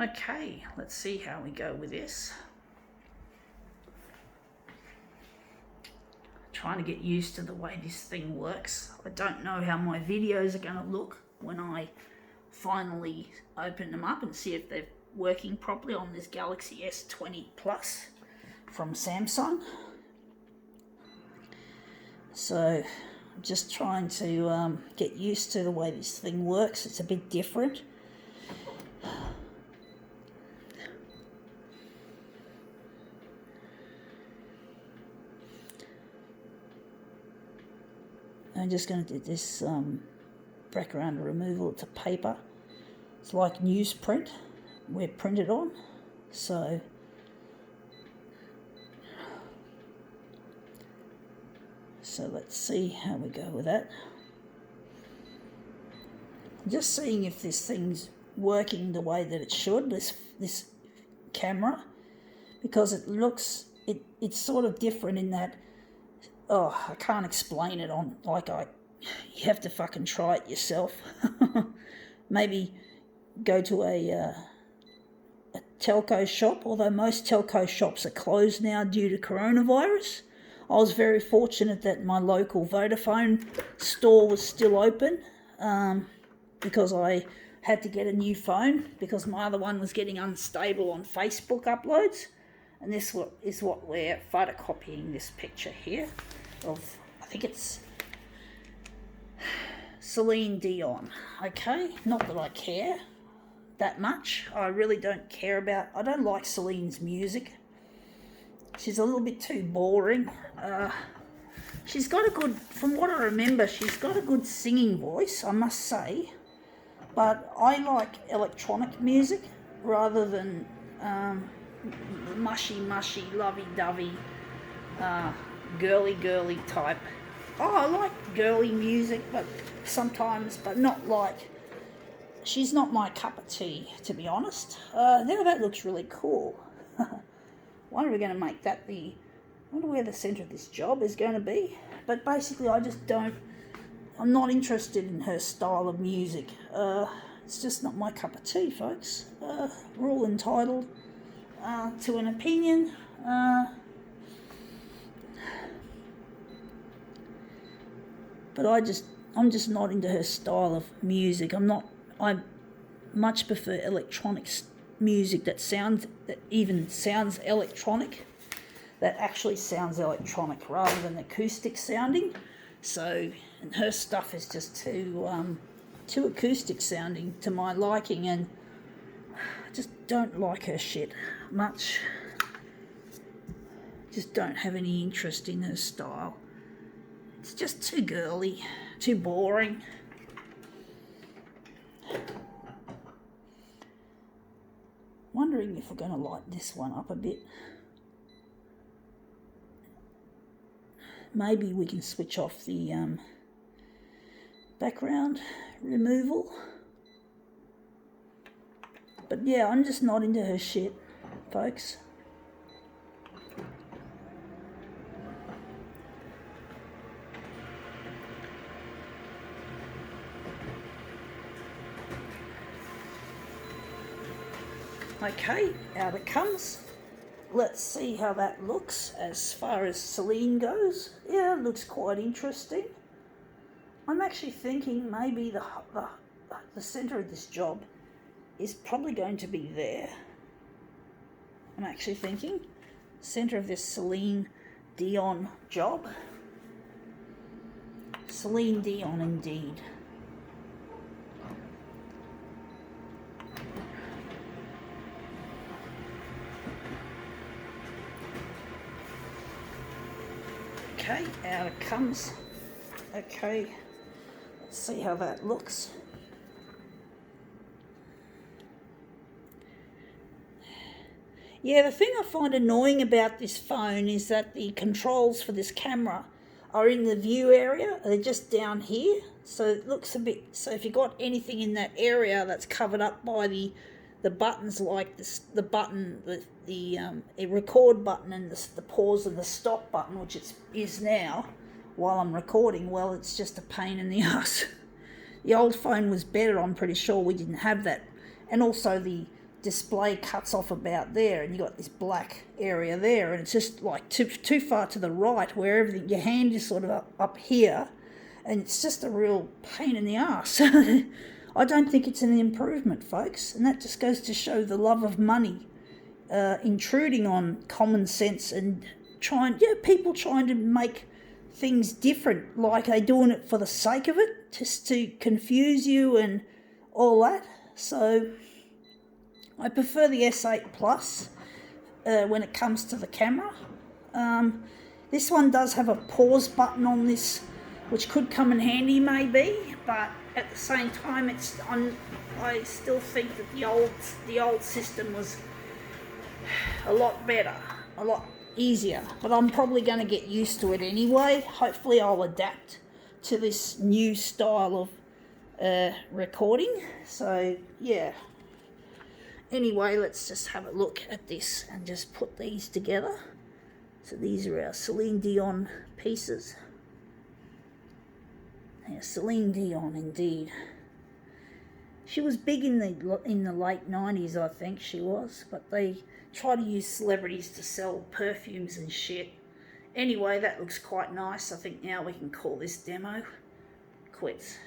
Okay, let's see how we go with this. Trying to get used to the way this thing works. I don't know how my videos are going to look when I finally open them up and see if they're working properly on this Galaxy S20 Plus from Samsung. So I'm just trying to get used to the way this thing works. It's a bit different. I'm just going to do this background removal. It's a paper. It's like newsprint we're printed on. So let's see how we go with that. I'm just seeing if this thing's working the way that it should, this camera, because it looks, it's sort of different in that, I can't explain it on, you have to fucking try it yourself. Maybe go to a telco shop, although most telco shops are closed now due to coronavirus. I was very fortunate that my local Vodafone store was still open because I had to get a new phone because my other one was getting unstable on Facebook uploads. And this is what we're photocopying, this picture here of, I think it's Celine Dion. Okay, not that I care that much. I really don't care about, I don't like Celine's music. She's a little bit too boring. She's got a good, from what I remember, she's got a good singing voice, I must say. But I like electronic music rather than mushy, lovey-dovey, girly type. I like girly music, but sometimes, but not like, she's not my cup of tea, to be honest. Now that looks really cool. Why are we going to make that I wonder where the centre of this job is going to be. But basically, I'm not interested in her style of music. It's just not my cup of tea, folks. We're all entitled to an opinion. But I'm just not into her style of music. I much prefer electronic music that even sounds electronic, that actually sounds electronic rather than acoustic sounding. So, and her stuff is just too acoustic sounding to my liking, and I just don't like her shit much. Just don't have any interest in her style. It's just too girly, too boring. Wondering if we're going to light this one up a bit. Maybe we can switch off the background removal. But yeah, I'm just not into her shit, folks. Okay, out it comes. Let's see how that looks as far as Celine goes. Yeah, it looks quite interesting. I'm actually thinking maybe the centre of this job is probably going to be there. I'm actually thinking centre of this Celine Dion job. Celine Dion indeed. Okay, out it comes. Okay, let's see how that looks. Yeah, the thing I find annoying about this phone is that the controls for this camera are in the view area. They're just down here. So it looks a bit, so if you've got anything in that area that's covered up by the buttons like this, the button, a record button and the pause and the stop button, which it is now while I'm recording, well, it's just a pain in the ass. The old phone was better, I'm pretty sure we didn't have that. And also the display cuts off about there, and you got this black area there, and it's just like too far to the right where everything, your hand is sort of up here, and it's just a real pain in the arse. I don't think it's an improvement, folks, and that just goes to show the love of money intruding on common sense and people trying to make things different, like they're doing it for the sake of it, just to confuse you and all that. So I prefer the S8 Plus when it comes to the camera. This one does have a pause button on this, which could come in handy maybe, but at the same time I still think that the old system was a lot better, a lot easier, but I'm probably going to get used to it anyway. Hopefully I'll adapt to this new style of recording. So yeah, anyway, let's just have a look at this and just put these together. So these are our Celine Dion pieces. Yeah, Celine Dion indeed. She was big in the late 90s, I think she was, but they try to use celebrities to sell perfumes and shit. Anyway, that looks quite nice. I think now we can call this demo quits.